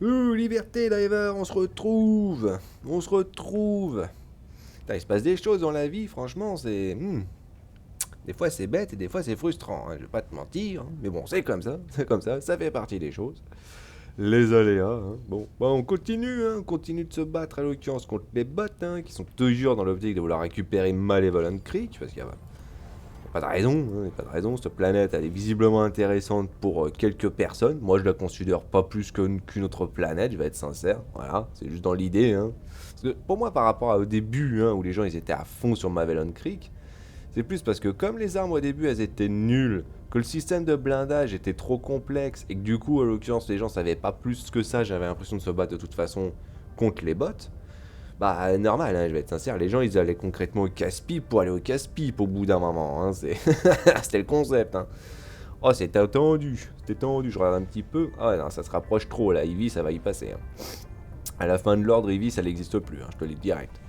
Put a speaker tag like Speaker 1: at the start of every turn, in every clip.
Speaker 1: Liberté, Diver, on se retrouve. On se retrouve. Putain, il se passe des choses dans la vie, franchement, c'est... Des fois c'est bête et des fois c'est frustrant, hein, je vais pas te mentir. Mais bon, c'est comme ça fait partie des choses. Les aléas, hein. Bon, bah on continue de se battre à l'occurrence contre les bots, hein, qui sont toujours dans l'optique de vouloir récupérer Malevolent Creek, parce qu'il y a pas de raison, hein, y a pas de raison, cette planète elle est visiblement intéressante pour quelques personnes, moi je la considère pas plus qu'une autre planète, je vais être sincère, voilà, c'est juste dans l'idée, hein. Parce que pour moi par rapport au début, hein, où les gens ils étaient à fond sur Malevolent Creek, c'est plus parce que comme les armes au début elles étaient nulles, que le système de blindage était trop complexe et que du coup, à l'occurrence, les gens savaient pas plus que ça, j'avais l'impression de se battre de toute façon contre les bots. Bah, normal, hein, je vais être sincère, les gens ils allaient concrètement au casse-pipe pour aller au casse-pipe au bout d'un moment, hein, c'était le concept, hein. Oh, c'était tendu, je regarde un petit peu. Ah ouais, non, ça se rapproche trop là, Ivy, ça va y passer, hein. À la fin de l'ordre, Ivy, ça n'existe plus, hein, je te le dis direct.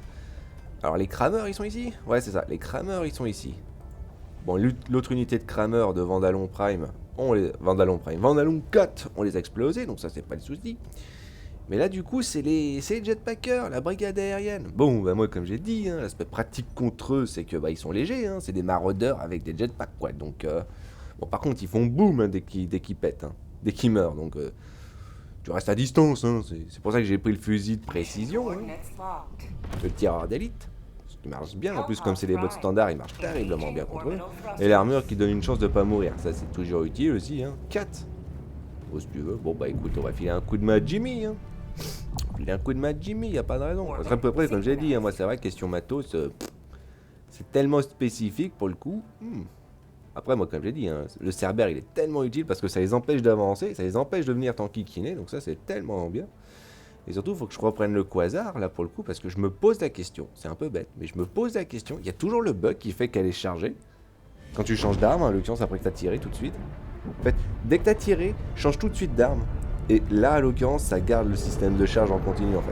Speaker 1: Alors, les crameurs, ils sont ici? Ouais, c'est ça, les crameurs, ils sont ici. Bon, l'autre unité de Kramer de Vandalon Prime, Vandalon 4, on les a explosés, donc ça c'est pas le souci. Mais là du coup c'est les jetpackers, la brigade aérienne. Bon, bah moi comme j'ai dit, hein, l'aspect pratique contre eux c'est que bah ils sont légers, hein, c'est des maraudeurs avec des jetpacks quoi. Donc bon par contre ils font boum hein, dès qu'ils pètent, hein, dès qu'ils meurent. Donc tu restes à distance, hein, c'est pour ça que j'ai pris le fusil de précision, hein, le tireur d'élite. Il marche bien, en plus comme c'est des bots standards, il marche terriblement bien contre eux. Et l'armure qui donne une chance de pas mourir, ça c'est toujours utile aussi, hein. 4. Oh, si tu veux, bon bah écoute, on va filer un coup de main à Jimmy, hein. Filer un coup de main à Jimmy, y a pas de raison. Parce qu'à peu près, comme j'ai dit, hein, moi c'est vrai, question matos, c'est tellement spécifique pour le coup. Après, moi comme j'ai dit, hein, le Cerber il est tellement utile parce que ça les empêche d'avancer, ça les empêche de venir tankiquiner, donc ça c'est tellement bien. Et surtout, il faut que je reprenne le quasar, là, pour le coup, parce que je me pose la question. C'est un peu bête, mais je me pose la question. Il y a toujours le bug qui fait qu'elle est chargée. Quand tu changes d'arme, en l'occurrence, après que tu as tiré tout de suite. En fait, dès que tu as tiré, change tout de suite d'arme. Et là, en l'occurrence, ça garde le système de charge en continu, en fait.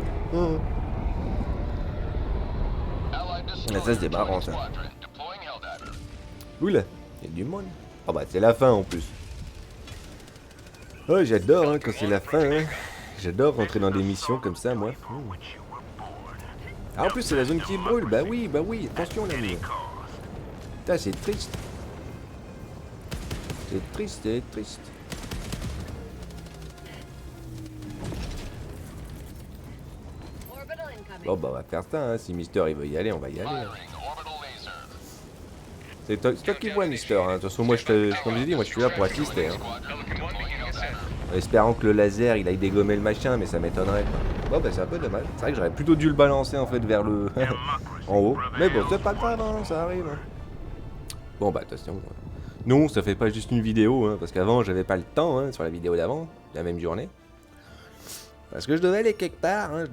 Speaker 1: Et ça, c'est marrant, ça. Oula, il y a du monde. Oh bah, c'est la fin, en plus. Oh, j'adore, hein, quand c'est la fin, hein. J'adore rentrer dans des missions comme ça, moi. Ah, en plus, c'est la zone qui brûle. Bah oui, attention, l'ami. Putain, c'est triste. C'est triste. Bon, bah, on va faire ça, hein. Si Mister il veut y aller, on va y aller. Hein. C'est toi qui vois, Mister. Hein. De toute façon, moi, comme je dis, moi, je suis là pour assister. Hein. En espérant que le laser il aille dégommer le machin, mais ça m'étonnerait. Bon bah c'est un peu dommage. C'est vrai que j'aurais plutôt dû le balancer en fait vers le... en haut. Mais bon, c'est pas grave, hein, ça arrive. Hein. Bon bah attention. Non, ça fait pas juste une vidéo, hein, parce qu'avant j'avais pas le temps hein, sur la vidéo d'avant, la même journée. Parce que je devais aller quelque part, hein,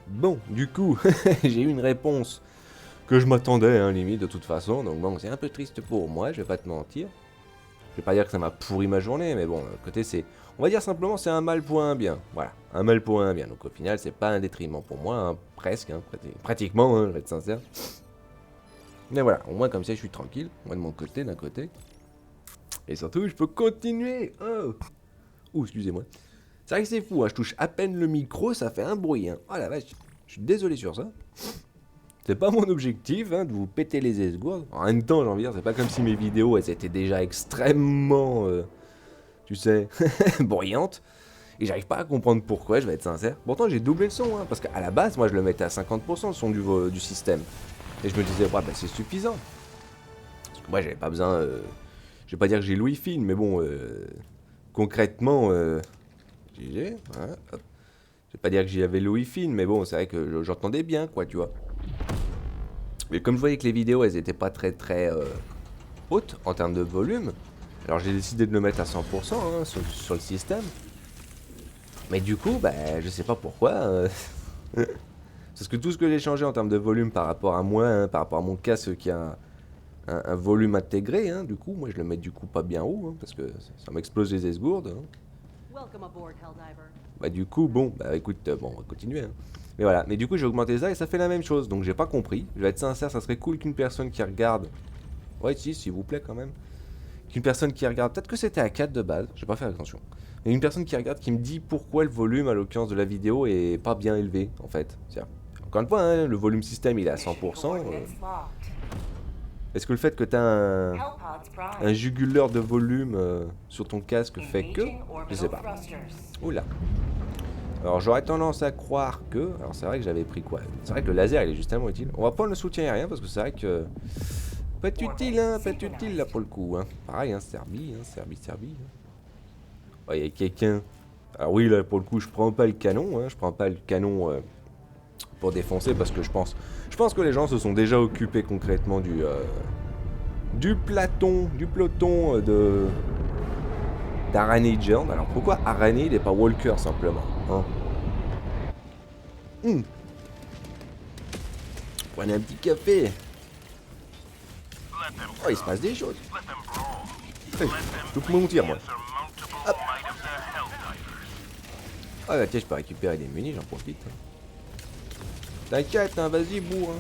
Speaker 1: Bon, du coup, j'ai eu une réponse que je m'attendais, hein, limite, de toute façon. Donc bon, c'est un peu triste pour moi, je vais pas te mentir. Je vais pas dire que ça m'a pourri ma journée, mais bon, d'un côté, c'est... On va dire simplement, c'est un mal pour un bien. Voilà, un mal pour un bien. Donc au final, c'est pas un détriment pour moi, hein, presque, hein, pratiquement, hein, je vais être sincère. Mais voilà, au moins comme ça, je suis tranquille. Moi de mon côté, d'un côté. Et surtout, je peux continuer. Oh, excusez-moi. C'est vrai que c'est fou, hein, je touche à peine le micro, ça fait un bruit. Hein. Oh la vache, je suis désolé sur ça. C'est pas mon objectif hein, de vous péter les esgourdes. En même temps, j'ai envie de dire, c'est pas comme si mes vidéos elles étaient déjà extrêmement, tu sais, bruyantes. Et j'arrive pas à comprendre pourquoi, je vais être sincère. Pourtant, j'ai doublé le son, hein, parce qu'à la base, moi je le mettais à 50% le son du système. Et je me disais, ouais, bah c'est suffisant. Parce que moi j'avais pas besoin. Je vais pas dire que j'ai Louis Film, mais bon, concrètement, GG, voilà, hop. Je vais pas dire que j'y avais Louis Film, mais bon, c'est vrai que j'entendais bien, quoi, tu vois. Mais comme je voyais que les vidéos, elles étaient pas très hautes en termes de volume, alors j'ai décidé de le mettre à 100% hein, sur le système. Mais du coup, bah, je sais pas pourquoi. Parce que tout ce que j'ai changé en termes de volume par rapport à moi, hein, par rapport à mon casque qui a un volume intégré, hein, du coup, moi je le mets du coup pas bien haut, hein, parce que ça m'explose les esgourdes. Hein. Bah du coup, bon, bah écoute, bon, on va continuer. Hein. Mais voilà, mais du coup j'ai augmenté ça et ça fait la même chose, donc j'ai pas compris. Je vais être sincère, ça serait cool qu'une personne qui regarde... Ouais, si, s'il vous plaît quand même. qu'une personne qui regarde, peut-être que c'était à 4 de base, j'ai pas fait attention. Mais une personne qui regarde qui me dit pourquoi le volume à l'occurrence de la vidéo est pas bien élevé en fait. Tiens. Encore une fois, hein, le volume système il est à 100%. Est-ce que le fait que tu as un jugulaire de volume sur ton casque fait que... Je sais pas. Oula. Alors j'aurais tendance à croire que... Alors c'est vrai que j'avais pris quoi? C'est vrai que le laser il est justement utile. On va prendre le soutien aérien parce que c'est vrai que... Peut être utile, hein, peut être utile là pour le coup. Hein. Pareil, hein, Serbie. Oh, il y a quelqu'un... Alors oui, là pour le coup je prends pas le canon. Hein, je prends pas le canon pour défoncer parce que je pense que les gens se sont déjà occupés concrètement du peloton de d'Aranagern. Alors pourquoi Aranid et pas Walker simplement hein Prenez un petit café. Oh, il se passe des choses. Hey, je peux monter moi. Hop. Ah bah tiens, je peux récupérer des munis, j'en profite. T'inquiète, hein, vas-y, bourre.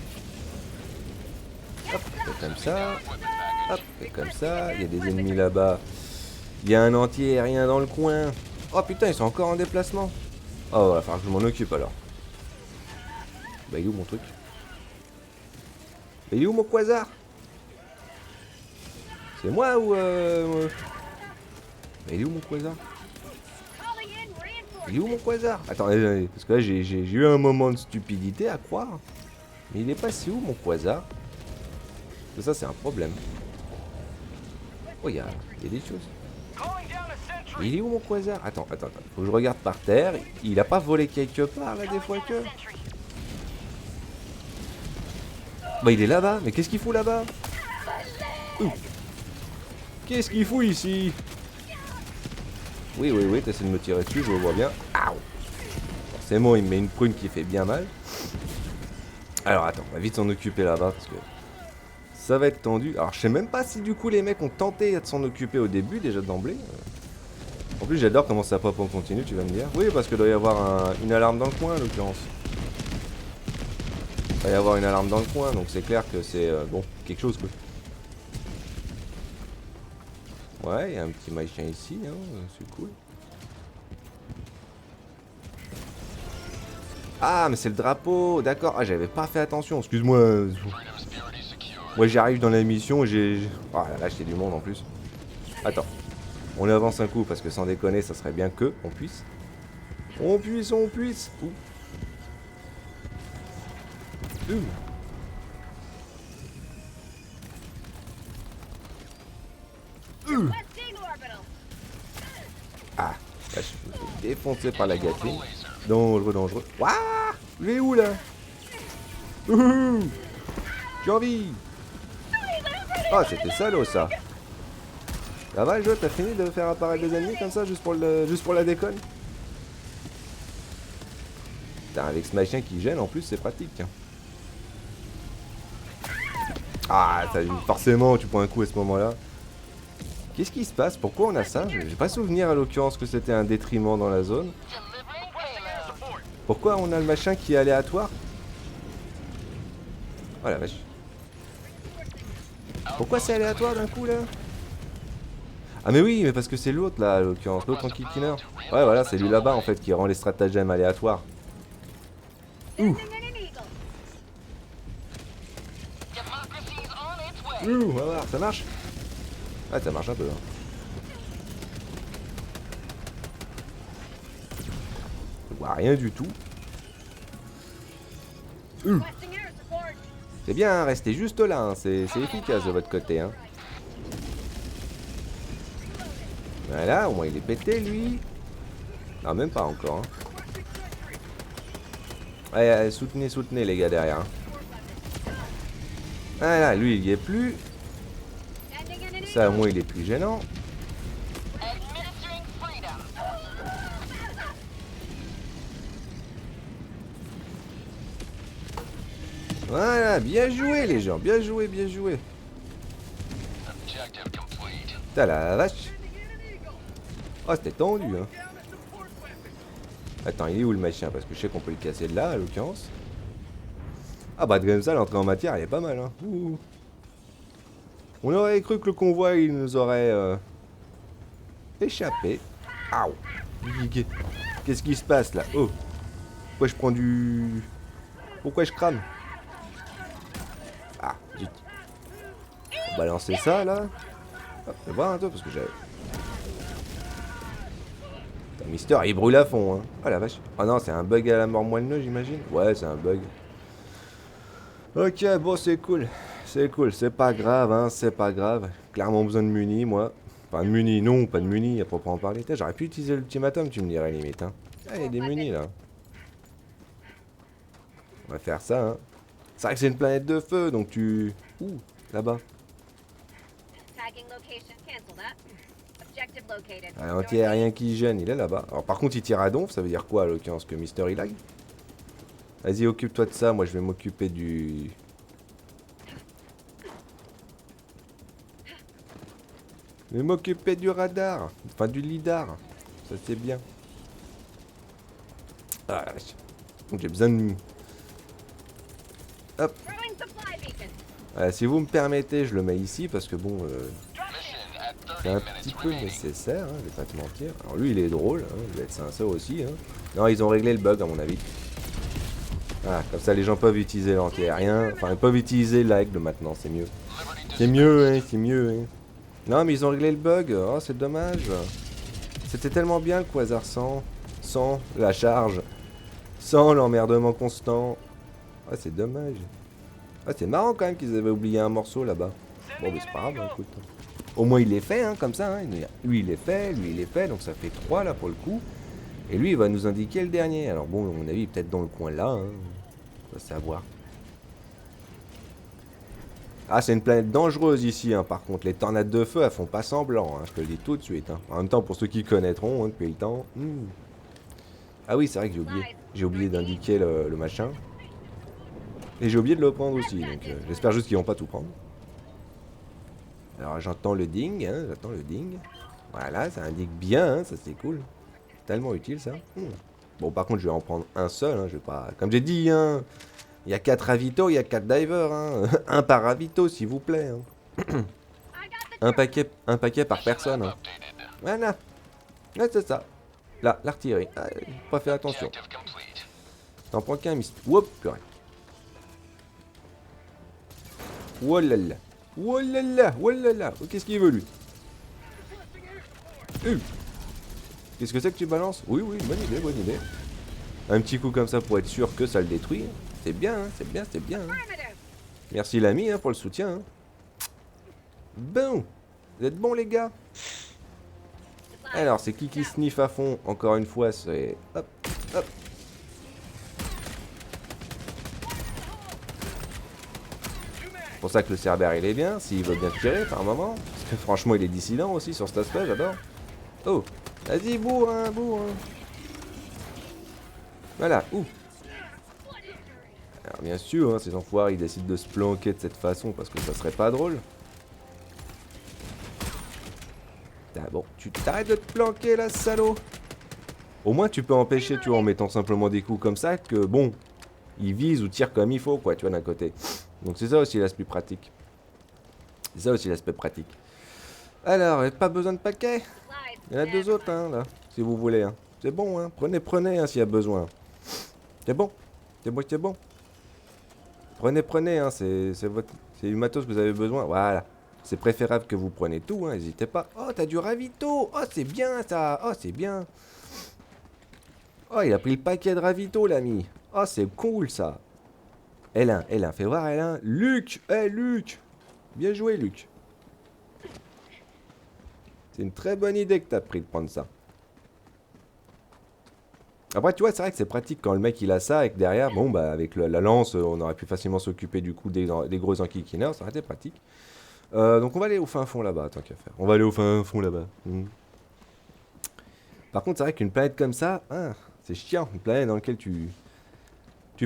Speaker 1: Hop, fais comme ça. Hop, fais comme ça. Il y a des ennemis là-bas. Il y a un anti-aérien dans le coin. Oh putain, ils sont encore en déplacement. Oh, va falloir que je m'en occupe alors. Bah, il est où mon truc? Il est où mon quasar? C'est moi ou Mais il est où mon quasar? Il est où mon quasar? Attends, parce que là j'ai eu un moment de stupidité à croire. Mais il est passé où mon quasar? Ça c'est un problème. Oh il y a des choses. Mais il est où mon quasar? Attends, faut que je regarde par terre. Il a pas volé quelque part là des fois que... Bah il est là-bas, mais qu'est-ce qu'il fout là-bas? Qu'est-ce qu'il fout ici? Oui, t'essaies de me tirer dessus, je le vois bien. Aouh. Forcément, il me met une prune qui fait bien mal. Alors attends, on va vite s'en occuper là-bas parce que ça va être tendu. Alors je sais même pas si du coup les mecs ont tenté de s'en occuper au début déjà d'emblée. En plus j'adore comment ça pop en continu, tu vas me dire. Oui, parce qu'il doit y avoir une alarme dans le coin en l'occurrence. Il va y avoir une alarme dans le coin, donc c'est clair que c'est bon, quelque chose quoi. Ouais, il y a un petit machin ici, hein, c'est cool. Ah, mais c'est le drapeau, d'accord. Ah, j'avais pas fait attention, excuse-moi. Moi, j'arrive dans la mission, j'ai... Ah, là, j'ai du monde en plus. Attends, on avance un coup, parce que sans déconner, ça serait bien que on puisse. On puisse. Ouh. Ah, là, je suis défoncé par la Gatling. Dangereux. Waouh, je vais où là? J'ai envie. Ah, c'était salaud ça. Ça va le jeu, t'as fini de faire apparaître des ennemis comme ça juste pour la déconne? Putain, avec ce machin qui gêne en plus, c'est pratique. Ah, forcément, tu prends un coup à ce moment-là. Qu'est-ce qui se passe? Pourquoi on a ça? J'ai pas souvenir à l'occurrence que c'était un détriment dans la zone. Pourquoi on a le machin qui est aléatoire? Oh la vache. Pourquoi c'est aléatoire d'un coup là? Ah mais oui, mais parce que c'est l'autre là, à l'occurrence, l'autre en kickinner. Ouais voilà, c'est lui là-bas en fait qui rend les stratagèmes aléatoires. Ouh, on va voir, ça marche? Ah ça marche un peu. Hein. Je vois rien du tout. C'est bien, restez juste là, hein. C'est efficace de votre côté. Hein. Voilà, au moins il est pété lui. Non, même pas encore. Hein. Allez, soutenez les gars derrière. Hein. Voilà, lui il y est plus. Ça au moins il est plus gênant. Voilà, bien joué les gens, bien joué. Putain la vache. Oh c'était tendu hein. Attends, il est où le machin? Parce que je sais qu'on peut le casser de là à l'occurrence. Ah bah comme ça l'entrée en matière elle est pas mal hein. Ouh. On aurait cru que le convoi, il nous aurait échappé. Aouh. Qu'est-ce qui se passe là? Oh. Pourquoi je prends du... Pourquoi je crame? Ah, zut. On va lancer ça là. Hop, je vais voir un peu parce que j'ai... Mister, il brûle à fond, hein. Oh la vache. Oh non, c'est un bug à la mort moelleux, j'imagine. Ouais, c'est un bug. Ok, bon, c'est cool. C'est cool, c'est pas grave, hein, c'est pas grave. Clairement besoin de munis, moi. Enfin, de munis, non, pas de munis, à proprement parler. J'aurais pu utiliser l'ultimatum, tu me dirais, limite, hein. Ah, il y a des munis, là. On va faire ça, hein. C'est vrai que c'est une planète de feu, donc tu... Ouh, là-bas. Un anti-aérien qui gêne, il est là-bas. Alors par contre, il tire à donf, ça veut dire quoi, à l'occurrence, que Mister il lag? Vas-y, occupe-toi de ça, moi je vais m'occuper du... Je vais m'occuper du radar. Enfin, du lidar. Ça, c'est bien. Ah, j'ai besoin de... Hop. Si vous me permettez, je le mets ici, parce que bon... c'est un petit peu nécessaire, hein, je vais pas te mentir. Alors lui, il est drôle, hein, je vais être sincère aussi. Hein. Non, ils ont réglé le bug, à mon avis. Voilà, comme ça, les gens peuvent utiliser l'anti-aérien. Enfin, ils peuvent utiliser l'aigle maintenant, c'est mieux. C'est mieux, hein, c'est mieux, hein. Non, mais ils ont réglé le bug. Oh, c'est dommage. C'était tellement bien le Quasar 100. Sans la charge. Sans l'emmerdement constant. Ah, c'est dommage. Ah, c'est marrant quand même qu'ils avaient oublié un morceau là-bas. Bon, mais c'est pas grave, hein, écoute. Au moins, il est fait, hein, comme ça. Hein. Lui, il est fait, lui, il est fait. Donc, ça fait 3 là pour le coup. Et lui, il va nous indiquer le dernier. Alors, bon, à mon avis, peut-être dans le coin là. Hein. On va savoir. Ah, c'est une planète dangereuse ici, hein, par contre. Les tornades de feu, elles font pas semblant, hein, je te le dis tout de suite. Hein. En même temps, pour ceux qui connaîtront hein, depuis le temps. Ah oui, c'est vrai que j'ai oublié. J'ai oublié d'indiquer le machin. Et j'ai oublié de le prendre aussi, donc j'espère juste qu'ils vont pas tout prendre. Alors j'entends le ding, hein, j'entends le ding. Voilà, ça indique bien, hein, ça c'est cool. Tellement utile ça. Bon, par contre, je vais en prendre un seul, hein, je vais pas... Comme j'ai dit, hein... Il y a 4 ravitaux, il y a 4 divers, hein. Un par ravito, s'il vous plaît. Hein. un paquet par personne. Hein. Voilà. Ouais, c'est ça. Là, l'artillerie. Ah, pas fait attention. T'en prends qu'un, Miss. Whoop, purée. Wallala. Wallala. Wallala. Oh, qu'est-ce qu'il veut, lui? Qu'est-ce que c'est que tu balances? Oui, oui, bonne idée, bonne idée. Un petit coup comme ça pour être sûr que ça le détruit. C'est bien, hein, c'est bien, c'est bien. Hein. Merci l'ami hein, pour le soutien. Hein. Bon, vous êtes bons les gars. Alors, c'est qui sniff à fond. Encore une fois, c'est... Hop, hop. C'est pour ça que le Cerbère il est bien, s'il veut bien tirer par moment. Parce que franchement, il est dissident aussi sur cet aspect, j'adore. Oh, vas-y, bourrin, bourrin. Voilà, ouh. Alors bien sûr, hein, ces enfoirés ils décident de se planquer de cette façon parce que ça serait pas drôle. Ah, bon, tu t'arrêtes de te planquer là, salaud. Au moins tu peux empêcher, tu vois, en mettant simplement des coups comme ça, que bon, ils visent ou tirent comme il faut, quoi, tu vois, d'un côté. Donc c'est ça aussi l'aspect pratique. C'est ça aussi l'aspect pratique. Alors, pas besoin de paquet. Il y en a 2 autres, hein, là, si vous voulez. Hein. C'est bon, hein, prenez, hein, s'il y a besoin. C'est bon, c'est bon. Prenez, hein, c'est du matos que vous avez besoin. Voilà. C'est préférable que vous preniez tout, hein, n'hésitez pas. Oh, t'as du ravito. Oh, c'est bien ça. Oh, c'est bien. Oh, il a pris le paquet de ravito, l'ami. Oh, c'est cool ça. L1, fais voir L1. Luc, Luc. Bien joué, Luc. C'est une très bonne idée que t'as pris de prendre ça. Après, tu vois, c'est vrai que c'est pratique quand le mec il a ça et que derrière, bon, bah, avec la lance, on aurait pu facilement s'occuper du coup des gros enquiquineurs, ça aurait été pratique. Donc, on va aller au fin fond là-bas, tant qu'à faire. On va aller au fin fond là-bas. Par contre, c'est vrai qu'une planète comme ça, hein, c'est chiant. Une planète dans laquelle tu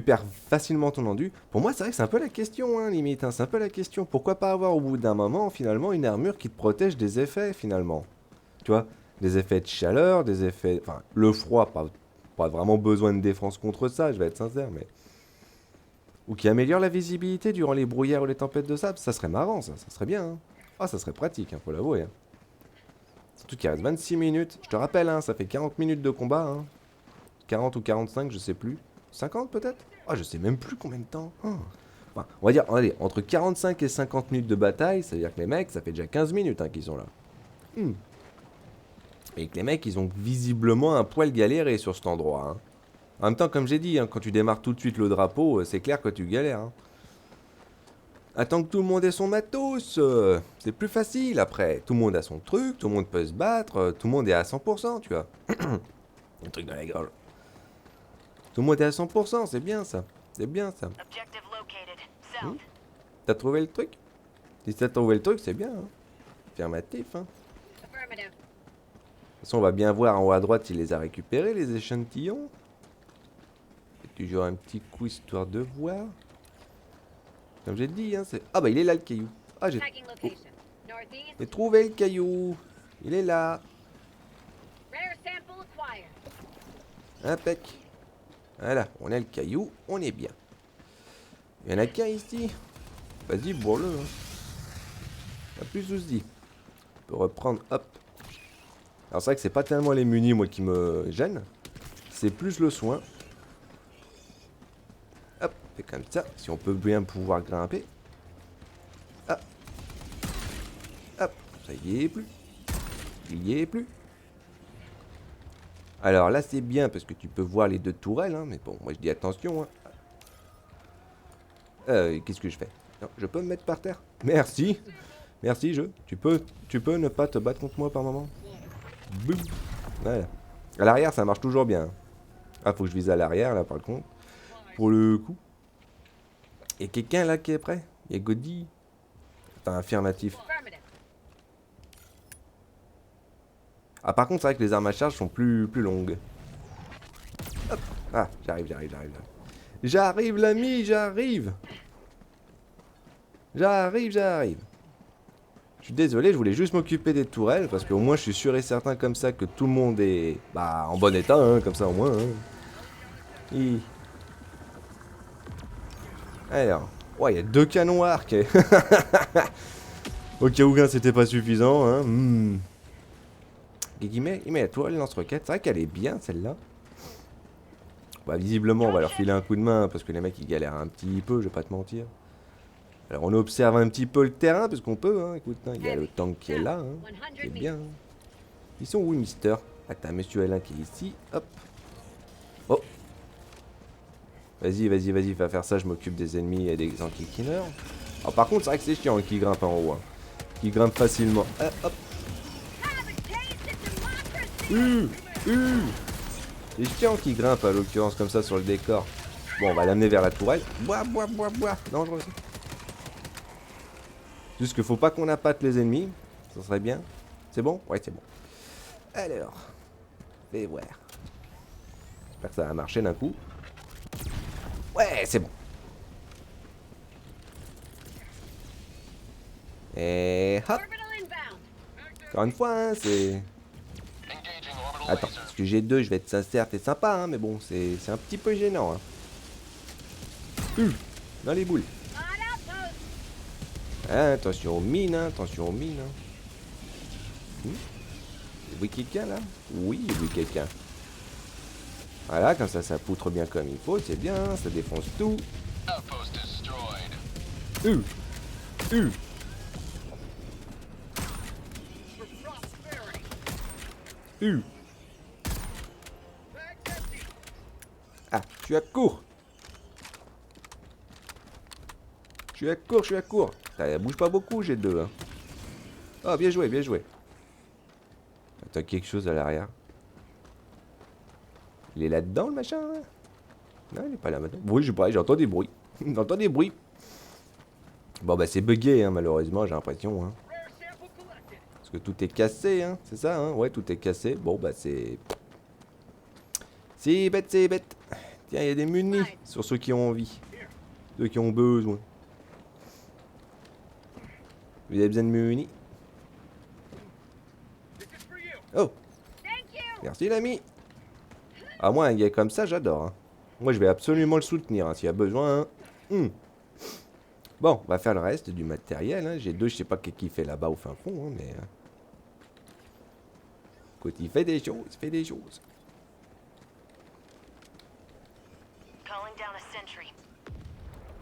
Speaker 1: perds facilement ton endu. Pour moi, c'est vrai que c'est un peu la question, hein, limite. Hein, c'est un peu la question. Pourquoi pas avoir au bout d'un moment, finalement, une armure qui te protège des effets, finalement. Tu vois, des effets de chaleur, des effets. Enfin, le froid, pas vraiment besoin de défense contre ça, je vais être sincère, mais... Ou qui améliore la visibilité durant les brouillards ou les tempêtes de sable, ça serait marrant, ça serait bien. Hein. Ah, ça serait pratique, hein, faut l'avouer. Hein. Surtout qu'il reste 26 minutes. Je te rappelle, hein, ça fait 40 minutes de combat. Hein. 40 ou 45, je sais plus. 50 peut-être. Ah, je sais même plus combien de temps. Oh. Enfin, on va dire, allez, entre 45 et 50 minutes de bataille, ça veut dire que les mecs, ça fait déjà 15 minutes hein, qu'ils sont là. Et que les mecs, ils ont visiblement un poil galéré sur cet endroit. Hein. En même temps, comme j'ai dit, hein, quand tu démarres tout de suite le drapeau, c'est clair que tu galères. Hein. Attends que tout le monde ait son matos, c'est plus facile après. Tout le monde a son truc, tout le monde peut se battre, tout le monde est à 100%, tu vois. Un truc dans la gorge. Tout le monde est à 100%, c'est bien ça. C'est bien ça. T'as trouvé le truc? Si t'as trouvé le truc, c'est bien. Hein. Affirmatif, hein. De toute façon, on va bien voir en haut à droite s'il les a récupérés, les échantillons. C'est toujours un petit coup histoire de voir. Comme j'ai dit, hein, c'est... Ah bah il est là le caillou. Ah j'ai... Oh. J'ai trouvé le caillou. Il est là. Impec. Voilà, on a le caillou, on est bien. Il y en a qu'un ici. Vas-y, bourre-le. Hein. Pas plus de soucis. On peut reprendre, hop. Alors c'est vrai que c'est pas tellement les munis, moi, qui me gênent. C'est plus le soin. Hop, fait comme ça. Si on peut bien pouvoir grimper. Hop. Hop, ça y est plus. Il y est plus. Alors là, c'est bien parce que tu peux voir les deux tourelles, hein, mais bon, moi je dis attention. Hein. Qu'est-ce que je fais? Non, je peux me mettre par terre? Merci. Merci, jeu. Tu peux ne pas te battre contre moi par moment? Boum. Voilà. À l'arrière, ça marche toujours bien. Ah, faut que je vise à l'arrière, là, par contre. Pour le coup. Il y a quelqu'un, là, qui est prêt? Il y a Goddy. C'est un affirmatif. Ah, par contre, c'est vrai que les armes à charge sont plus longues. Hop. Ah, j'arrive. J'arrive, l'ami, j'arrive. J'arrive. Je suis désolé, je voulais juste m'occuper des tourelles, parce qu'au moins je suis sûr et certain comme ça que tout le monde est en bon état, hein, comme ça au moins. Hein. Alors, ouais, il y a 2 canons arc. Au cas où un c'était pas suffisant. Hein. Il met la tourelle lance-roquette, c'est vrai qu'elle est bien celle-là. Bah, visiblement on va leur filer un coup de main, parce que les mecs ils galèrent un petit peu, je vais pas te mentir. Alors on observe un petit peu le terrain, parce qu'on peut, hein, écoute, hein, il y a le tank qui est là, hein, qui est bien. Hein. Ils sont où, Mister? Ah, t'as Monsieur L1 qui est ici, hop. Oh. Vas-y, va faire ça, je m'occupe des ennemis et des anti-killers. Alors par contre, c'est vrai que c'est chiant qui grimpe en haut, hein. Qui grimpe facilement. Hop. C'est chiant qui grimpe, à l'occurrence, comme ça, sur le décor. Bon, on va l'amener vers la tourelle. Bois. Dangereux. Juste qu'il faut pas qu'on appâte les ennemis. Ça serait bien. C'est bon? Ouais, c'est bon. Alors. Fais voir. J'espère que ça va marcher d'un coup. Ouais, c'est bon. Et hop. Encore une fois, hein, c'est... Attends, parce que j'ai 2, je vais être sincère, c'est sympa, hein, mais bon, c'est un petit peu gênant. Hein. Dans les boules. Ah, attention aux mines, hein, attention aux mines. Hein. Vous voyez quelqu'un là? Oui, j'ai vu quelqu'un. Voilà, comme ça poutre bien comme il faut, c'est bien, ça défonce tout. Ah, je suis à court. Je suis à court. Ça bouge pas beaucoup, j'ai 2. Hein. Oh, bien joué. Attends, quelque chose à l'arrière. Il est là-dedans, le machin, là? Non, il est pas là maintenant. Oui, je sais pas, j'entends des bruits. J'entends des bruits. Bon, bah, c'est bugué, hein, malheureusement, j'ai l'impression. Hein. Parce que tout est cassé, hein, c'est ça, hein? Ouais, tout est cassé. Bon, bah, c'est... C'est bête. Tiens, il y a des munis sur ceux qui ont envie. Ceux qui ont besoin. Vous avez besoin de munis? Oh! Merci, l'ami! Ah, moi, un gars comme ça, j'adore. Hein. Moi, je vais absolument le soutenir, hein, s'il y a besoin. Hein. Bon, on va faire le reste du matériel. Hein. J'ai deux, je sais pas qui fait là-bas au fin fond, hein, mais... écoute, il fait des choses, il fait des choses.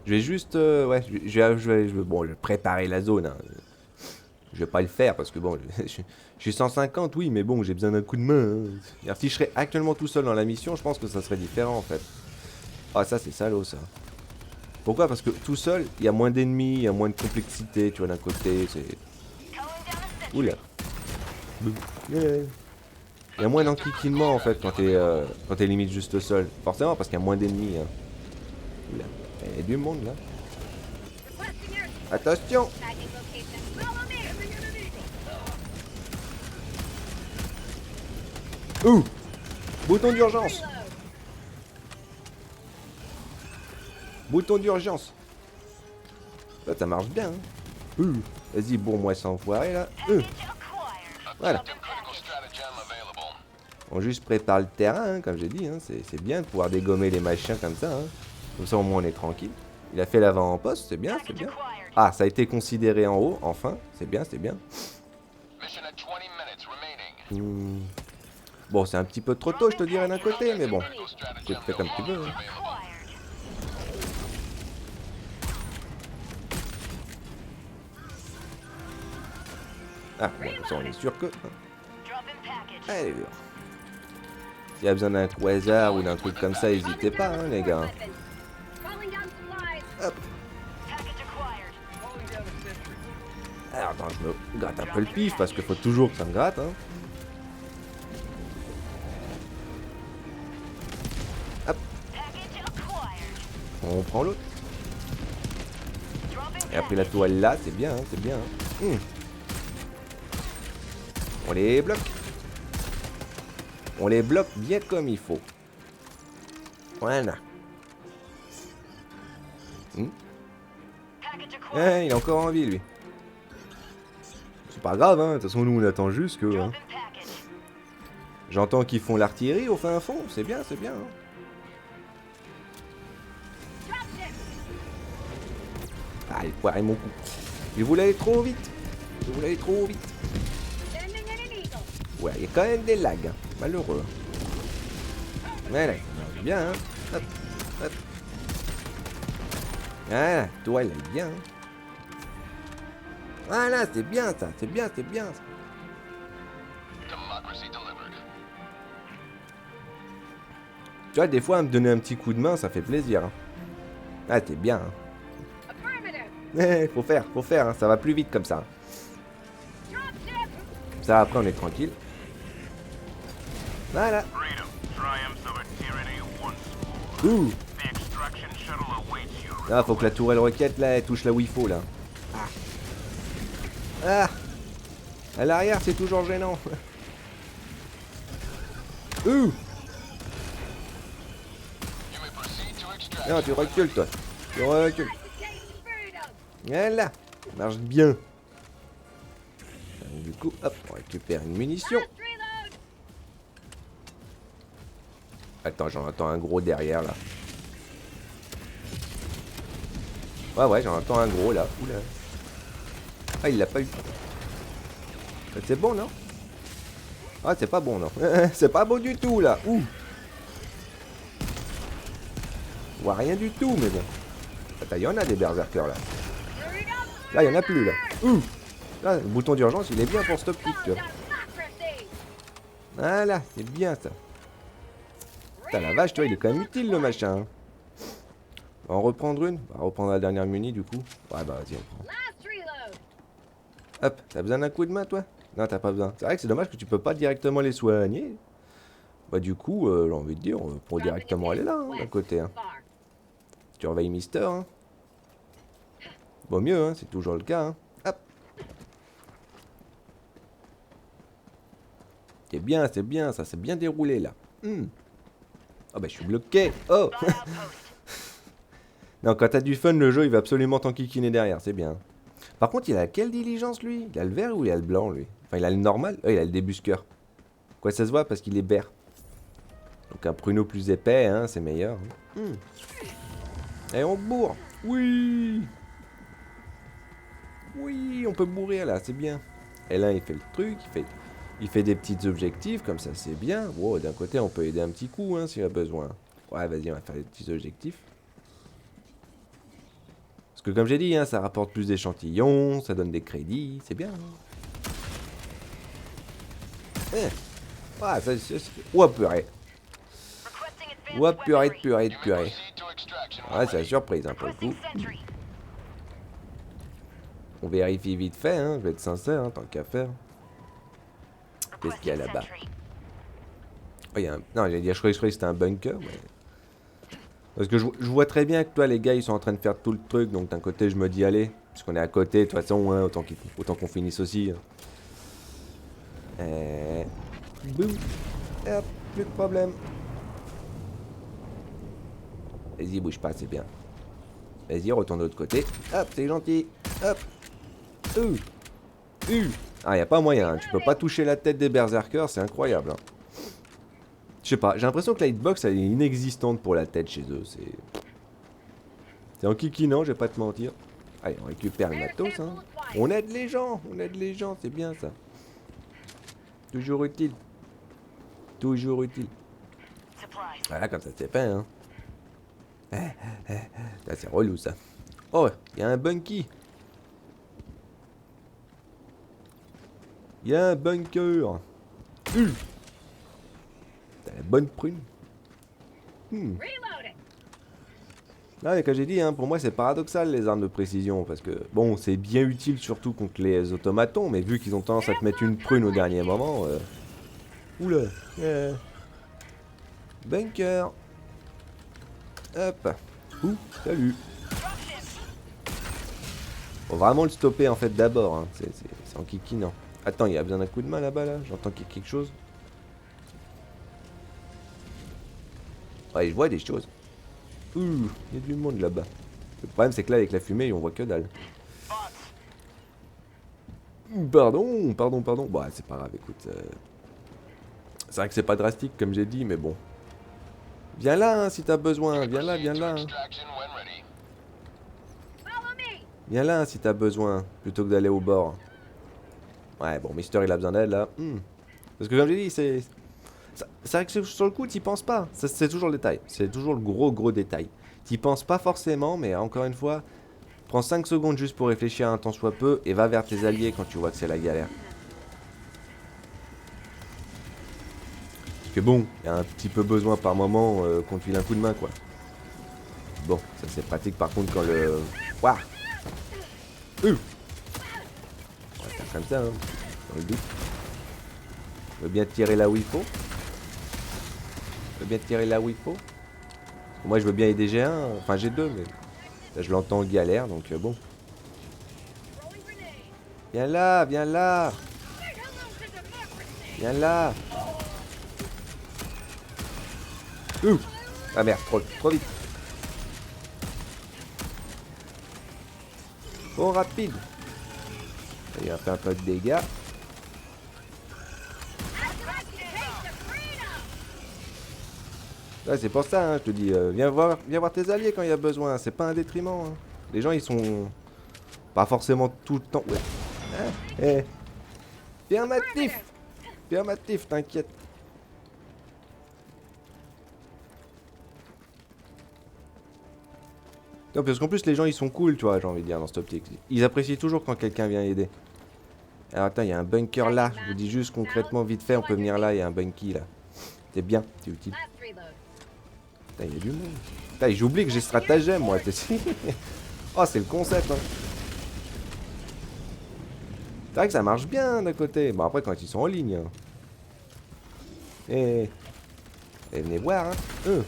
Speaker 1: Je vais juste... ouais, bon, je vais préparer la zone. Hein. Je vais pas le faire parce que bon, je suis 150, oui, mais bon, j'ai besoin d'un coup de main. Hein. Alors, si je serais actuellement tout seul dans la mission, je pense que ça serait différent en fait. Ah, ça c'est salaud ça. Pourquoi? Parce que tout seul, il y a moins d'ennemis, il y a moins de complexité, tu vois, d'un côté, c'est... Oula. Il y a moins d'enquiquinement en fait quand t'es limite juste seul. Forcément, parce qu'il y a moins d'ennemis. Hein. Oula. Il y a du monde là. Attention! Ouh! Bouton d'urgence! Bouton d'urgence! Là, ça marche bien. Hein. Vas-y, bourre-moi sans enfoiré là. Voilà. On juste prépare le terrain, hein, comme j'ai dit. Hein. C'est bien de pouvoir dégommer les machins comme ça. Hein. Comme ça, au moins, on est tranquille. Il a fait l'avant-poste, c'est bien, c'est bien. Ah, ça a été considéré en haut, enfin. C'est bien, c'est bien. Bon, c'est un petit peu trop tôt, je te dirais d'un côté, mais bon. Tu fais comme tu veux. Hein. Ah, bon, ça, on est sûr que... Allez, voir. S'il y a besoin d'un quasar ou d'un truc comme ça, n'hésitez pas, hein, les gars. Hop. Alors, attends, je me gratte un peu le pif, parce qu'il faut toujours que ça me gratte, hein. Hop. On prend l'autre. Et après la toile là, c'est bien, hein, c'est bien. Hein. On les bloque. On les bloque bien comme il faut. Voilà. Il a encore envie, lui. C'est pas grave, hein. De toute façon, nous, on attend juste que... Hein. J'entends qu'ils font l'artillerie au fin fond. C'est bien, c'est bien. Hein. Ah, il poirait mon coup. Il voulait aller trop vite. Il voulait aller trop vite. Ouais, il y a quand même des lags. Hein. Malheureux. Voilà, bien, hein. Hop, hop. Voilà, toi, elle est bien. Hein. Voilà, c'est bien ça, c'est bien, c'est bien ça. Tu vois, des fois, me donner un petit coup de main, ça fait plaisir. Hein. Ah, t'es bien. Hein. Faut faire, hein. Ça va plus vite comme ça. Ça, après, on est tranquille. Voilà. Ouh. Ah, faut que la tourelle roquette, là, elle touche là où il faut, là. Ah. À l'arrière, c'est toujours gênant. Ouh. Non, tu recules, toi. Tu recules. Voilà. Ça marche bien. Donc, du coup, hop, on récupère une munition. Attends, j'en entends un gros derrière, là. Ouais, j'en entends un gros, là. Oula. Ah, il l'a pas eu. C'est bon, non? Ah, c'est pas bon, non. C'est pas beau du tout, là. Ouh. On voit rien du tout, mais bon. Attends, il y en a des berserkers, là. Là, il y en a plus, là. Ouh. Là, le bouton d'urgence, il est bien pour stop click, tu vois. Voilà, c'est bien, ça. Putain, la vache, tu vois, il est quand même utile, le machin. Hein. On va en reprendre une. On va reprendre la dernière muni, du coup. Ouais, bah, vas-y, on prend. Hop, t'as besoin d'un coup de main, toi? Non, t'as pas besoin. C'est vrai que c'est dommage que tu peux pas directement les soigner. Bah, du coup, j'ai envie de dire, on peut directement aller là, hein, d'un côté. Hein. Tu réveilles Mister, hein. Bon, mieux, hein, c'est toujours le cas, hein. Hop. C'est bien, ça s'est bien déroulé, là. Oh, bah, je suis bloqué. Oh. Non, quand t'as du fun, le jeu, il va absolument t'enquiquiner derrière, c'est bien. Par contre, il a quelle diligence, lui? Il a le vert ou il a le blanc, lui? Enfin, il a le normal. Il a le débusqueur. Quoi, ça se voit parce qu'il est vert. Donc un pruneau plus épais, hein, c'est meilleur. Et on bourre. Oui. Oui, on peut mourir là, c'est bien. Et là, il fait le truc, il fait des petits objectifs, comme ça, c'est bien. Wow, d'un côté, on peut aider un petit coup, hein, s'il y a besoin. Ouais, vas-y, on va faire des petits objectifs. Parce que comme j'ai dit, hein, ça rapporte plus d'échantillons, ça donne des crédits, c'est bien. Hein. Ah, ça, ouah, purée. Ouah, purée de purée de purée. Ouais, c'est la surprise, hein, pour le coup. On vérifie vite fait, hein, je vais être sincère, hein, tant qu'à faire. Qu'est-ce qu'il y a là-bas? Oh, y a un... Non, j'allais dire, je croyais que c'était un bunker, mais... Parce que je vois très bien que toi, les gars, ils sont en train de faire tout le truc, donc d'un côté, je me dis, allez, puisqu'on est à côté, de toute façon, hein, autant qu'on finisse aussi. Boum. Hop, plus de problème. Vas-y, bouge pas, c'est bien. Vas-y, retourne de l'autre côté. Hop, c'est gentil. Hop. Ah, y a pas moyen, hein. Tu peux pas toucher la tête des berserkers, c'est incroyable. Hein. Je sais pas, j'ai l'impression que la hitbox elle est inexistante pour la tête chez eux. C'est en kikinant, je vais pas te mentir. Allez, on récupère le matos. Hein. On aide les gens, c'est bien ça. Toujours utile. Toujours utile. Voilà, comme ça c'est fait, hein. Ça c'est relou ça. Oh, il y a un bunkie. Il y a un bunker. T'as la bonne prune. Ah, mais comme j'ai dit, hein, pour moi c'est paradoxal les armes de précision. Parce que, bon, c'est bien utile surtout contre les automatons. Mais vu qu'ils ont tendance à te mettre une prune au dernier moment. Oula. Bunker. Hop. Ouh, salut. Faut vraiment le stopper en fait d'abord. Hein. C'est en kikinant. Attends, il y a besoin d'un coup de main là-bas là. J'entends qu'il y a quelque chose. Ouais, je vois des choses. Ouh, il y a du monde là-bas. Le problème c'est que là avec la fumée on voit que dalle. Pardon. Bon, c'est pas grave, écoute. C'est vrai que c'est pas drastique comme j'ai dit, mais bon. Viens là hein, si t'as besoin. Viens là. Hein. Viens là si t'as besoin, plutôt que d'aller au bord. Ouais, bon, Mister il a besoin d'aide là. Parce que comme j'ai dit, c'est vrai que sur le coup, t'y penses pas. C'est toujours le détail. C'est toujours le gros détail. T'y penses pas forcément, mais encore une fois, prends 5 secondes juste pour réfléchir un temps soit peu et va vers tes alliés quand tu vois que c'est la galère. Parce que bon, il y a un petit peu besoin par moment qu'on te file un coup de main quoi. Bon, ça c'est pratique par contre quand le... Waouh. On va faire comme ça, hein, dans le doute. Je veux bien tirer là où il faut. Moi je veux bien aider G1, enfin G2, mais là je l'entends en galère, donc bon. Viens là. Viens là. Ah merde, trop vite. Trop rapide. Il a fait un peu de dégâts. Ouais, c'est pour ça, hein, je te dis, viens voir tes alliés quand il y a besoin, c'est pas un détriment. Hein. Les gens, ils sont pas forcément tout le temps... Ouais. Affirmatif, t'inquiète. Non, parce qu'en plus, les gens, ils sont cool, tu vois, j'ai envie de dire, dans cette optique. Ils apprécient toujours quand quelqu'un vient aider. Alors, attends, il y a un bunker là, je vous dis juste concrètement, vite fait, on peut venir là, il y a un bunkie là. C'est bien, c'est utile. Putain, il y a du monde. Putain, j'oublie que j'ai stratagème, moi. Oh, c'est le concept, hein. C'est vrai que ça marche bien d'un côté. Bon, après, quand ils sont en ligne. Hein. Et venez voir, hein.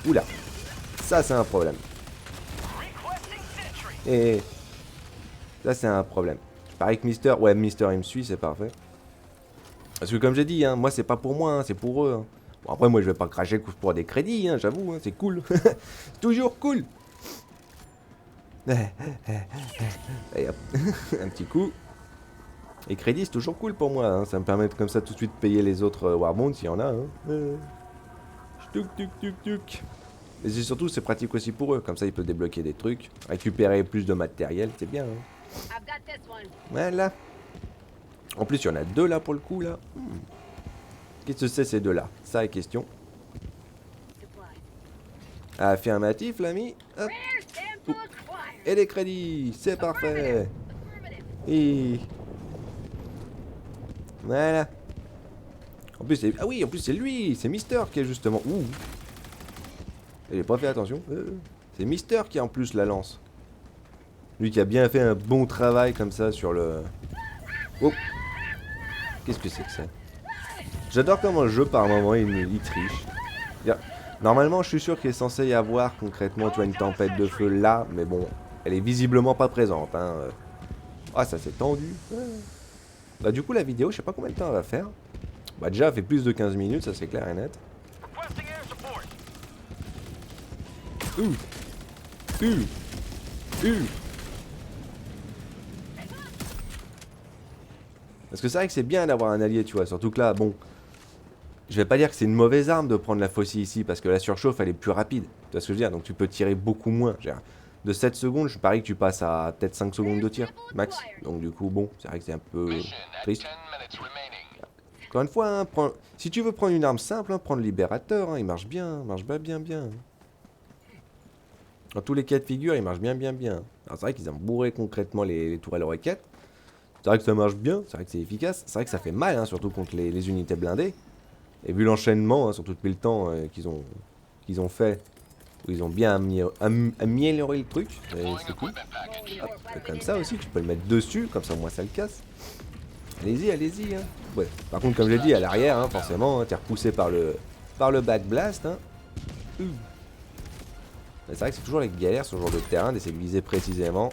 Speaker 1: Oula. Ça, c'est un problème. Et ça, c'est un problème. Je parie que Mister... Ouais, Mister, il me suit, c'est parfait. Parce que comme j'ai dit, hein, moi, c'est pas pour moi, hein, c'est pour eux. Hein. Bon, après, moi, je vais pas cracher pour des crédits, hein, j'avoue, hein, c'est cool. Toujours cool. Allez, hop. Un petit coup. Les crédits, c'est toujours cool pour moi. Hein. Ça me permet de, comme ça tout de suite payer les autres Warbound s'il y en a. Hein. Tuc. Mais c'est surtout, c'est pratique aussi pour eux. Comme ça, ils peuvent débloquer des trucs, récupérer plus de matériel. C'est bien, hein. Voilà. En plus, il y en a deux là pour le coup, là. Qu'est-ce que c'est ces deux-là? Ça, est question. Affirmatif, l'ami. Hop. Ouh. Et les crédits, c'est parfait. Et... Voilà. En plus, c'est... Ah oui, en plus, c'est lui. C'est Mister qui est justement... Ouh. J'ai pas fait attention. C'est Mister qui en plus la lance. Lui qui a bien fait un bon travail comme ça sur le... Oh. Qu'est-ce que c'est que ça? J'adore comment le jeu par moment il triche. Normalement je suis sûr qu'il est censé y avoir concrètement tu vois, une tempête de feu là. Mais bon, elle est visiblement pas présente. Hein. Ah ça s'est tendu. Bah du coup la vidéo je sais pas combien de temps elle va faire. Bah déjà elle fait plus de 15 minutes, ça c'est clair et net. Parce que c'est vrai que c'est bien d'avoir un allié, tu vois. Surtout que là, bon, je vais pas dire que c'est une mauvaise arme de prendre la faucille ici, parce que la surchauffe, elle est plus rapide. Tu vois ce que je veux dire? Donc tu peux tirer beaucoup moins. De 7 secondes, je parie que tu passes à peut-être 5 secondes de tir, max. Donc du coup, bon, c'est vrai que c'est un peu triste. Encore une fois, hein, si tu veux prendre une arme simple, hein, prends le libérateur, hein, il marche bien, bien. Dans tous les cas de figure, il marche bien. Alors c'est vrai qu'ils ont bourré concrètement les tourelles roquettes. C'est vrai que ça marche bien, c'est vrai que c'est efficace, c'est vrai que ça fait mal, hein, surtout contre les unités blindées. Et vu l'enchaînement, hein, surtout depuis le temps qu'ils ont fait, où ils ont bien amélioré le truc, c'est cool. Hop, comme ça aussi, tu peux le mettre dessus, comme ça au moins ça le casse. Allez-y, hein. Ouais. Par contre, comme je l'ai dit, à l'arrière, hein, forcément, hein, t'es repoussé par le back blast. Hein. C'est vrai que c'est toujours la galère sur ce genre de terrain d'essayer de viser précisément.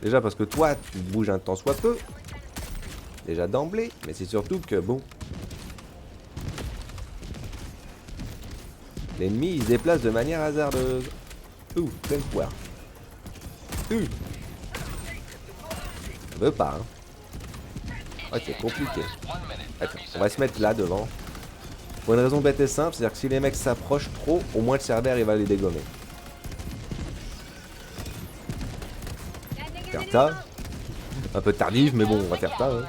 Speaker 1: Déjà parce que toi, tu bouges un temps soit peu. Déjà d'emblée, mais c'est surtout que bon. L'ennemi il se déplace de manière hasardeuse. Pleine poire. Ça veut pas, hein. Ouais, c'est compliqué. Attends, on va se mettre là devant. Pour une raison bête et simple, c'est-à-dire que si les mecs s'approchent trop, au moins le cerbère il va les dégommer. Faire ça. Un peu tardive, mais bon, on va faire ça. Hein.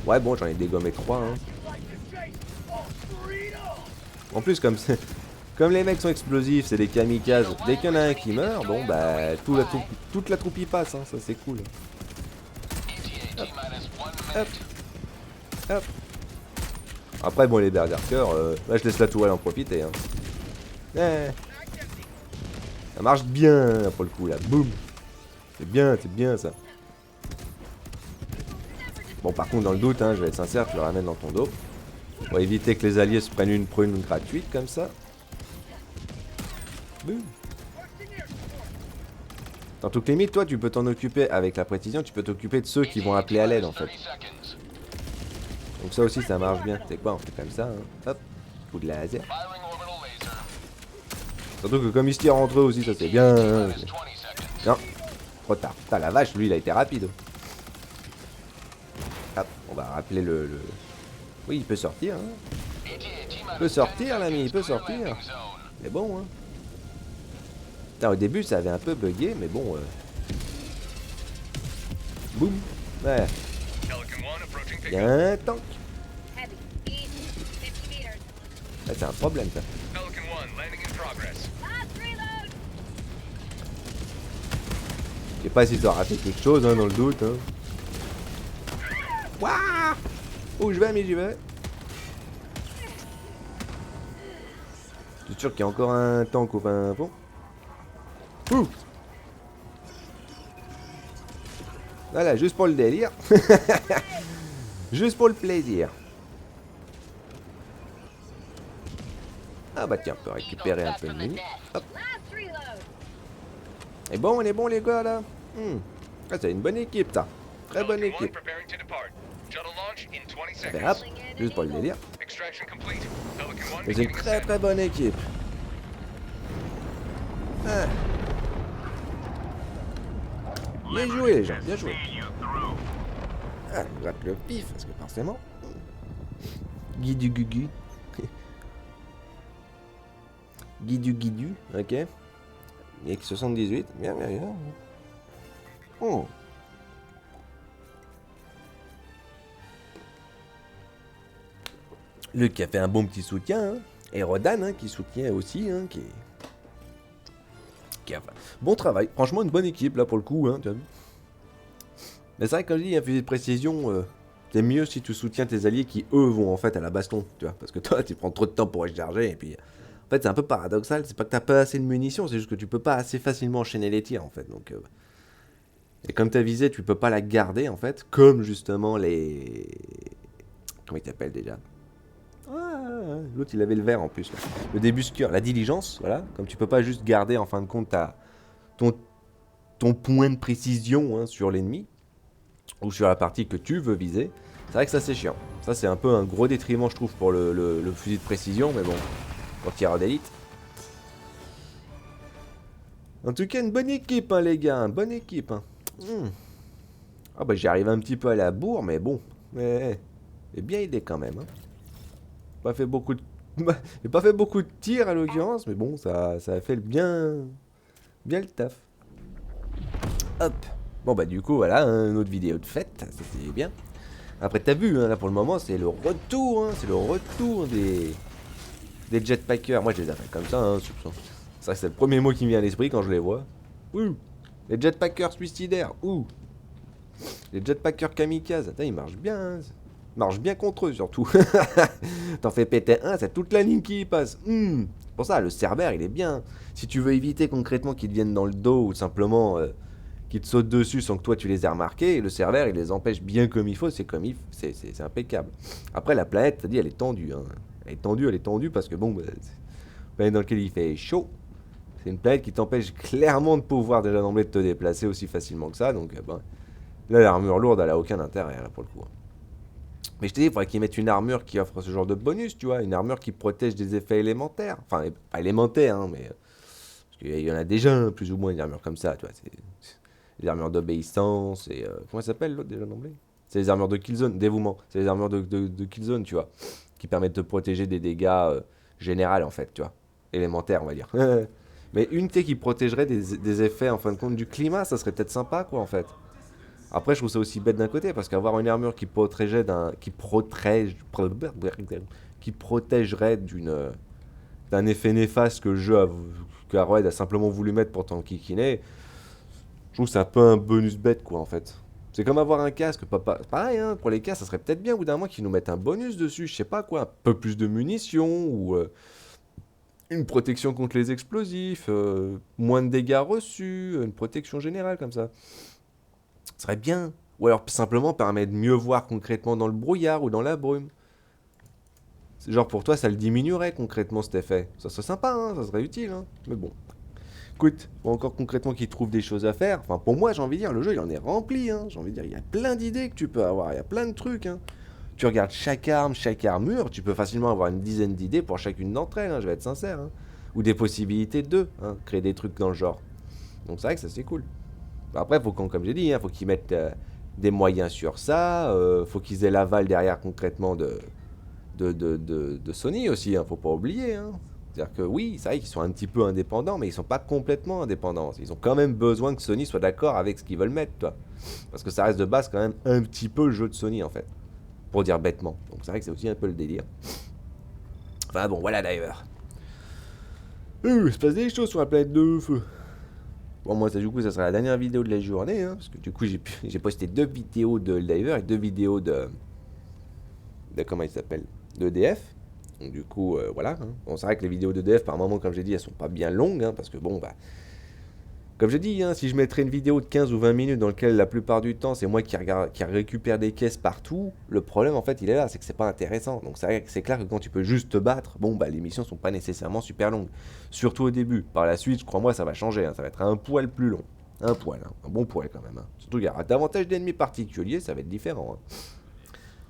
Speaker 1: Ouais, bon, j'en ai dégommé 3. Hein. En plus, comme les mecs sont explosifs, c'est des kamikazes. Dès qu'il y en a un qui meurt, bon, bah, toute la troupe y passe. Hein. Ça, c'est cool. Hop. Après, bon, les berserkers, là, je laisse la tourelle en profiter. Hein. Ça marche bien, pour le coup, là. Boum. C'est bien, ça. Bon, par contre, dans le doute, hein, je vais être sincère, tu le ramènes dans ton dos. Pour éviter que les alliés se prennent une prune gratuite, comme ça. Boum. Dans toute limite, toi, tu peux t'en occuper, avec la précision, tu peux t'occuper de ceux qui vont appeler à l'aide, en fait. Donc ça aussi, ça marche bien. C'est quoi, on fait comme ça, hein. Hop. Coup de laser. Surtout que comme ils se tirent entre eux aussi, ça c'est bien. Non, trop tard. Putain, la vache, lui, il a été rapide. Hop, on va rappeler le... Oui, il peut sortir. Hein. Il peut sortir, l'ami, il peut sortir. C'est bon, hein. Putain, au début, ça avait un peu bugué, mais bon... Boum. Ouais. Il y a un tank. Ah, c'est un problème, ça. Je sais pas si ça a raté quelque chose, hein, dans le doute. Hein. Wouah! Où je vais, mais j'y vais. Je suis sûr qu'il y a encore un tank au fin fond. Ouh! Voilà, juste pour le délire. Juste pour le plaisir. Ah bah tiens, on peut récupérer un peu de mini. Hop. Et bon, on est bon les gars là. Ah, c'est une bonne équipe ça. Très bonne équipe. Allez, hop, juste pour le délire. C'est une très bonne équipe. Ah. Bien joué les gens, bien joué. Ah, on rate le pif, parce que forcément. Guy du gugu. Guidu, ok. Avec 78, bien. Oh. Luc qui a fait un bon petit soutien, hein. Et Rodan, hein, qui soutient aussi, hein, qui a fait bon travail. Franchement, une bonne équipe, là, pour le coup, hein, tu as vu. Mais c'est vrai que quand je dis un fusil de précision, c'est mieux si tu soutiens tes alliés qui, eux, vont en fait à la baston, tu vois. Parce que toi, tu prends trop de temps pour recharger, et puis... En fait, c'est un peu paradoxal, c'est pas que t'as pas assez de munitions, c'est juste que tu peux pas assez facilement enchaîner les tirs, en fait, donc... Et comme ta visée, tu peux pas la garder, en fait, comme, justement, les... Comment ils t'appellent, déjà? L'autre, il avait le vert, en plus, là. Le débusqueur, la diligence, voilà. Comme tu peux pas juste garder, en fin de compte, ton point de précision, hein, sur l'ennemi, ou sur la partie que tu veux viser, c'est vrai que ça, c'est chiant. Ça, c'est un peu un gros détriment, je trouve, pour le fusil de précision, mais bon... Pour tireur d'élite. En tout cas, une bonne équipe, hein, les gars. Une bonne équipe. Hein. Ah bah, j'y arrive un petit peu à la bourre, mais bon. J'ai bien aidé quand même. Hein. Pas fait beaucoup de... J'ai pas fait beaucoup de tirs à l'occurrence, mais bon, ça a fait bien le taf. Hop. Bon bah du coup, voilà, hein, une autre vidéo de fête. Ça, c'est bien. Après, t'as vu, hein, là pour le moment, c'est le retour. Hein, c'est le retour des jetpackers. Moi, je les appelle comme ça, hein, c'est vrai que c'est le premier mot qui me vient à l'esprit quand je les vois. Ouh. Les jetpackers suicidaires. Ouh. Les jetpackers kamikazes. Attends, ils marchent bien. Hein. Ils marchent bien contre eux, surtout. T'en fais péter un, c'est toute la ligne qui y passe. Pour ça, le Cerber, il est bien. Si tu veux éviter concrètement qu'ils te viennent dans le dos ou simplement qu'ils te sautent dessus sans que toi tu les aies remarqués, le Cerber, il les empêche bien comme il faut. C'est comme c'est impeccable. Après, la planète, t'as dit, elle est tendue. Hein. Elle est tendue parce que bon, c'est une planète dans laquelle il fait chaud. C'est une planète qui t'empêche clairement de pouvoir déjà d'emblée de te déplacer aussi facilement que ça. Donc là, l'armure lourde, elle a aucun intérêt là pour le coup. Mais je t'ai dit, il faudrait qu'ils mettent une armure qui offre ce genre de bonus, tu vois. Une armure qui protège des effets élémentaires. Enfin, pas élémentaires, hein, mais... Parce qu'il y en a déjà, hein, plus ou moins, une armure comme ça, tu vois. C'est les armures d'obéissance et... comment ça s'appelle l'autre déjà d'emblée? C'est les armures de killzone, dévouement. C'est les armures de killzone, tu vois. Qui permettent de protéger des dégâts généraux, en fait, tu vois. Élémentaires, on va dire. Mais une T qui protégerait des effets, en fin de compte, du climat, ça serait peut-être sympa, quoi, en fait. Après, je trouve ça aussi bête d'un côté, parce qu'avoir une armure qui protégerait d'un effet néfaste que le jeu que Arrowhead a simplement voulu mettre pour t'enquiquiner, je trouve que c'est un peu un bonus bête, quoi, en fait. C'est comme avoir un casque, pareil, hein, pour les casques, ça serait peut-être bien, au bout d'un moment, qu'ils nous mettent un bonus dessus, je sais pas quoi, un peu plus de munitions, ou une protection contre les explosifs, moins de dégâts reçus, une protection générale, comme ça. Ce serait bien. Ou alors simplement permettre de mieux voir concrètement dans le brouillard ou dans la brume. Genre pour toi, ça le diminuerait concrètement cet effet. Ça serait sympa, hein, ça serait utile. Hein. Mais bon. Écoute, encore concrètement qu'ils trouvent des choses à faire. Enfin, pour moi, j'ai envie de dire, le jeu, il en est rempli. Hein. J'ai envie de dire, il y a plein d'idées que tu peux avoir. Il y a plein de trucs. Hein. Tu regardes chaque arme, chaque armure, tu peux facilement avoir une dizaine d'idées pour chacune d'entre elles. Hein, je vais être sincère. Hein. Ou des possibilités de créer des trucs dans le genre. Donc c'est vrai que ça, c'est cool. Après, faut comme j'ai dit, hein, faut qu'ils mettent des moyens sur ça. Faut qu'ils aient l'aval derrière concrètement de Sony aussi. Hein, faut pas oublier. Hein. C'est-à-dire que oui, c'est vrai qu'ils sont un petit peu indépendants, mais ils sont pas complètement indépendants. Ils ont quand même besoin que Sony soit d'accord avec ce qu'ils veulent mettre, toi. Parce que ça reste de base quand même un petit peu le jeu de Sony, en fait. Pour dire bêtement. Donc c'est vrai que c'est aussi un peu le délire. Enfin bon, voilà d'ailleurs. Il se passe des choses sur la planète de feu. Bon, moi, ça, du coup, ça sera la dernière vidéo de la journée, hein, parce que du coup, j'ai posté 2 vidéos de Diver et 2 vidéos de comment il s'appelle, de DF. Donc, du coup, voilà. Hein. Bon, c'est vrai que les vidéos de DF, par moment, comme j'ai dit, elles sont pas bien longues, hein, parce que bon, bah, comme j'ai dit, hein, si je mettrais une vidéo de 15 ou 20 minutes dans laquelle la plupart du temps, c'est moi qui récupère des caisses partout, le problème, en fait, il est là, c'est que c'est pas intéressant. Donc, c'est clair que quand tu peux juste te battre, bon, bah, les missions sont pas nécessairement super longues. Surtout au début. Par la suite, crois-moi, ça va changer, hein, ça va être un poil plus long. Un poil, hein, un bon poil quand même. Hein. Surtout qu'il y aura davantage d'ennemis particuliers, ça va être différent. Hein.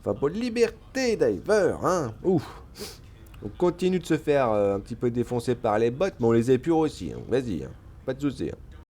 Speaker 1: Enfin, pour liberté, Diver, hein. Ouf. On continue de se faire un petit peu défoncer par les bots, mais on les épure aussi. Hein. Vas-y, hein. Pas de soucis. Hein.